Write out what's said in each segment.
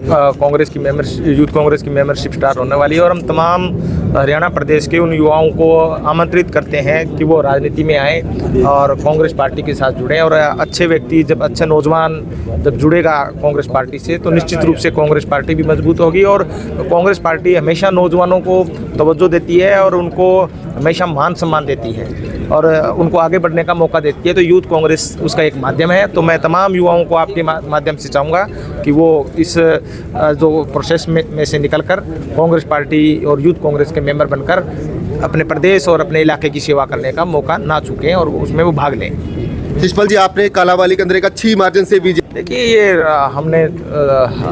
कांग्रेस की यूथ कांग्रेस की membership start होने वाली है और हम तमाम हरियाणा प्रदेश के उन युवाओं को आमंत्रित करते हैं कि वो राजनीति में आए और कांग्रेस पार्टी के साथ जुड़ें। और अच्छे व्यक्ति जब अच्छा नौजवान जब जुड़ेगा कांग्रेस पार्टी से तो निश्चित रूप से कांग्रेस पार्टी भी मजबूत होगी। और कांग्रेस पार्टी हमेशा नौजवानों को तवज्जो देती है और उनको हमेशा मान सम्मान देती है और उनको आगे बढ़ने का मौका देती है। तो यूथ कांग्रेस उसका एक माध्यम है। तो मैं तमाम युवाओं को आपके माध्यम से चाहूँगा कि वो इस जो प्रोसेस में से निकलकर कांग्रेस पार्टी और यूथ कांग्रेस के मेंबर बनकर अपने प्रदेश और अपने इलाके की सेवा करने का मौका ना चूकें और उसमें वो भाग लें। शिषपाल जी, आपने कालांवाली के अंदर एक अच्छी मार्जिन से विजय। देखिए, ये हमने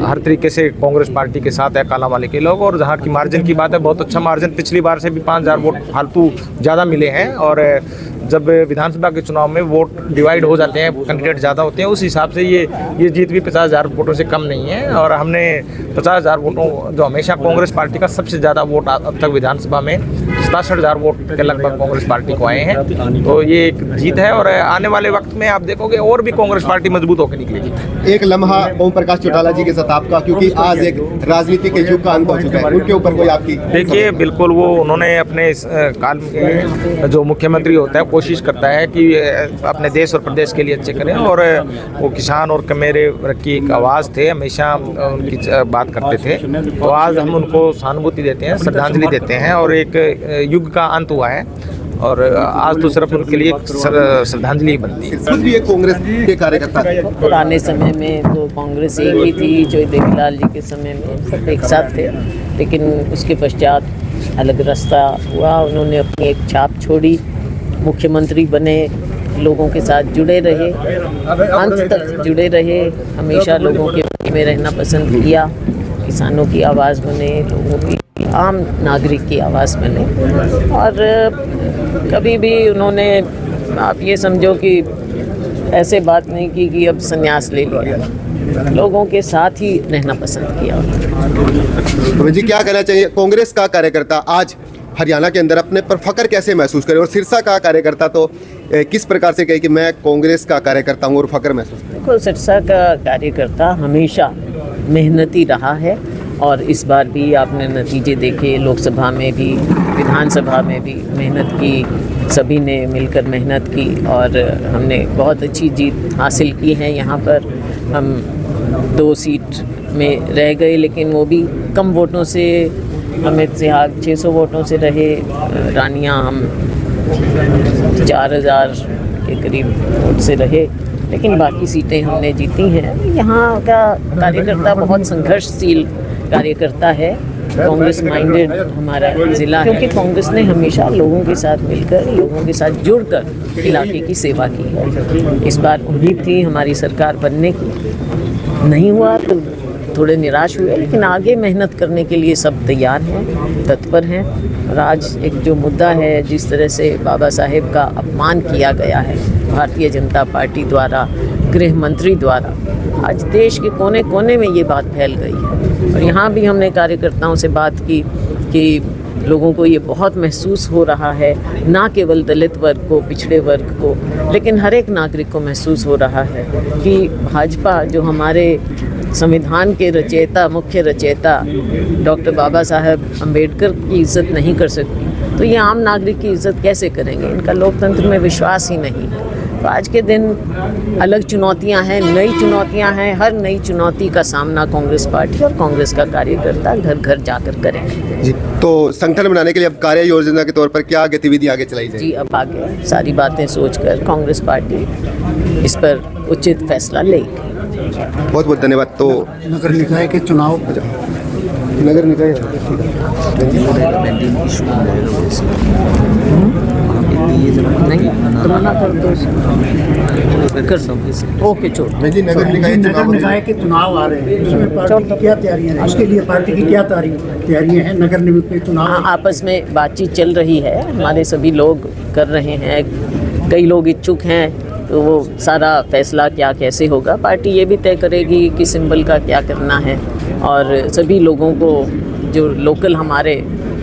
हर तरीके से कांग्रेस पार्टी के साथ है कालांवाली के लोग। और जहाँ की मार्जिन की बात है, बहुत अच्छा मार्जिन, पिछली बार से भी 5000 वोट फालतू ज़्यादा मिले हैं। और जब विधानसभा के चुनाव में वोट डिवाइड हो जाते हैं, कैंडिडेट ज़्यादा होते हैं, उस हिसाब से ये जीत भी 50,000 वोटों से कम नहीं है। और हमने 50,000 वोटों, जो हमेशा कांग्रेस पार्टी का सबसे ज़्यादा वोट अब तक विधानसभा में 67,000 वोट के लगभग कांग्रेस पार्टी को आए हैं। तो ये एक जीत है और आने वाले वक्त में आप देखोगे और भी कांग्रेस पार्टी मजबूत होकर निकलेगी। एक लम्हा ओम प्रकाश चौटाला जी के साथ आपका, क्योंकि आज एक राजनीति के युग का अंत हो चुका है, उनके ऊपर कोई आपकी? देखिए, बिल्कुल वो उन्होंने अपने काल में जो मुख्यमंत्री होता है कोशिश करता है कि अपने देश और प्रदेश के लिए अच्छे करें। और वो किसान और कमेरे की एक आवाज़ थे, हमेशा उनकी बात करते थे। तो आज हम उनको सहानुभूति देते हैं, श्रद्धांजलि देते हैं और एक युग का अंत हुआ है और आज तो सिर्फ उनके लिए श्रद्धांजलि बनती है। खुद भी एक कांग्रेस के कार्यकर्ता है। पुराने समय में तो कांग्रेस एक ही थी, जो देवीलाल जी के समय में सब एक साथ थे, लेकिन उसके पश्चात अलग रास्ता हुआ। उन्होंने अपनी एक छाप छोड़ी, मुख्यमंत्री बने, लोगों के साथ जुड़े रहे, अंत तक जुड़े रहे, हमेशा लोगों के बीच में रहना पसंद किया, किसानों की आवाज़ बने, लोगों की, आम नागरिक की आवाज़ बने। और कभी भी उन्होंने, आप ये समझो कि ऐसे बात नहीं की कि अब संन्यास ले लिया, लोगों के साथ ही रहना पसंद किया। तो जी क्या कहना चाहिए, कांग्रेस का कार्यकर्ता आज हरियाणा के अंदर अपने पर फख्र कैसे महसूस करे, और सिरसा का कार्यकर्ता तो किस प्रकार से कहे कि मैं कांग्रेस का कार्यकर्ता हूँ और फख्र महसूस करें? देखो, सिरसा का कार्यकर्ता हमेशा मेहनती रहा है और इस बार भी आपने नतीजे देखे, लोकसभा में भी विधानसभा में भी मेहनत की, सभी ने मिलकर मेहनत की और हमने बहुत अच्छी जीत हासिल की है। यहाँ पर हम 2 सीट में रह गए, लेकिन वो भी कम वोटों से, अमित सिहाग 600 वोटों से रहे, रानिया हम 4000 के करीब वोट से रहे, लेकिन बाकी सीटें हमने जीती हैं। यहाँ का कार्यकर्ता बहुत संघर्षशील कार्यकर्ता है, कांग्रेस माइंडेड हमारा ज़िला है, क्योंकि कांग्रेस ने हमेशा लोगों के साथ मिलकर, लोगों के साथ जुड़कर इलाके की सेवा की है। इस बार उम्मीद थी हमारी सरकार बनने की, नहीं हुआ तो थोड़े निराश हुए, लेकिन आगे मेहनत करने के लिए सब तैयार हैं, तत्पर हैं। और आज एक जो मुद्दा है, जिस तरह से बाबा साहेब का अपमान किया गया है भारतीय जनता पार्टी द्वारा, गृह मंत्री द्वारा, आज देश के कोने कोने में ये बात फैल गई है। और यहाँ भी हमने कार्यकर्ताओं से बात की कि लोगों को ये बहुत महसूस हो रहा है, ना केवल दलित वर्ग को, पिछड़े वर्ग को, लेकिन हर एक नागरिक को महसूस हो रहा है कि भाजपा, जो हमारे संविधान के रचयिता, मुख्य रचयिता डॉक्टर बाबा साहेब अम्बेडकर की इज़्ज़त नहीं कर सकती, तो ये आम नागरिक की इज़्ज़त कैसे करेंगे? इनका लोकतंत्र में विश्वास ही नहीं है। तो आज के दिन अलग चुनौतियां हैं, नई चुनौतियां हैं, हर नई चुनौती का सामना कांग्रेस पार्टी और कांग्रेस का कार्यकर्ता घर घर जाकर करेंगे। जी, तो संगठन बनाने के लिए अब कार्य योजना के तौर पर क्या गतिविधि आगे चलाई जाएगी? जी, अब आगे सारी बातें सोचकर कांग्रेस पार्टी इस पर उचित फैसला लेगी। बहुत बहुत धन्यवाद। तो नगर निकाय के चुनाव, नगर निकाय नहीं तो मना कर दो, ओके छोड़। नगर निकाय के चुनाव आ रहे हैं, उसमें पार्टी की क्या तैयारियां हैं? उसके लिए पार्टी की क्या तैयारियां हैं? नगर निगम के चुनाव आपस में बातचीत चल रही है, हमारे सभी लोग कर रहे हैं, कई लोग इच्छुक हैं, तो वो सारा फैसला क्या कैसे होगा पार्टी ये भी तय करेगी कि सिंबल का क्या करना है। और सभी लोगों को, जो लोकल हमारे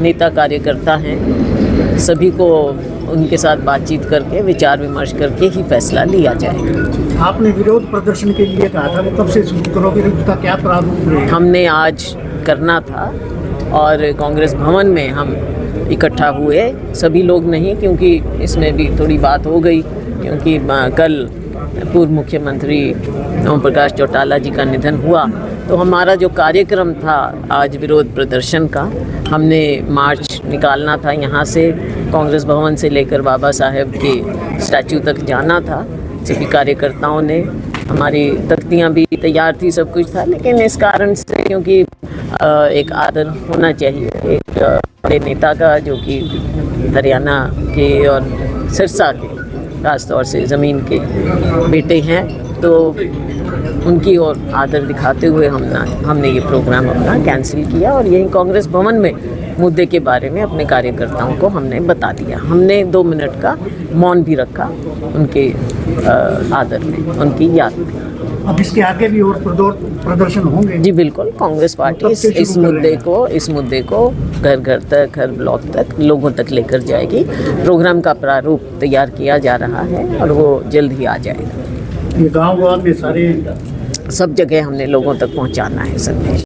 नेता कार्यकर्ता हैं, सभी को उनके साथ बातचीत करके, विचार विमर्श करके ही फैसला लिया जाएगा। आपने विरोध प्रदर्शन के लिए कहा था, वो कब से शुरू करोगे, उसका क्या प्रारूप रहेगा? हमने आज करना था और कांग्रेस भवन में हम इकट्ठा हुए, सभी लोग नहीं, क्योंकि इसमें भी थोड़ी बात हो गई, क्योंकि कल पूर्व मुख्यमंत्री ओम प्रकाश चौटाला जी का निधन हुआ। तो हमारा जो कार्यक्रम था आज विरोध प्रदर्शन का, हमने मार्च निकालना था यहाँ से, कांग्रेस भवन से लेकर बाबा साहेब के स्टैचू तक जाना था। सभी कार्यकर्ताओं ने, हमारी तख्तियाँ भी तैयार थी, सब कुछ था, लेकिन इस कारण से, क्योंकि एक आदर होना चाहिए एक बड़े नेता का, जो कि हरियाणा के और सिरसा के खास तौर से ज़मीन के बेटे हैं, तो उनकी ओर आदर दिखाते हुए हमने ये प्रोग्राम अपना कैंसिल किया और यहीं कांग्रेस भवन में मुद्दे के बारे में अपने कार्यकर्ताओं को हमने बता दिया। हमने 2 मिनट का मौन भी रखा उनके आदर में, उनकी याद में। अब इसके आगे भी और प्रदर्शन होंगे? जी बिल्कुल, कांग्रेस पार्टी इस मुद्दे को घर घर तक, हर ब्लॉक तक, लोगों तक लेकर जाएगी। प्रोग्राम का प्रारूप तैयार किया जा रहा है और वो जल्द ही आ जाएगा। ये गाँव में सारे सब जगह हमने लोगों तक पहुंचाना है संदेश।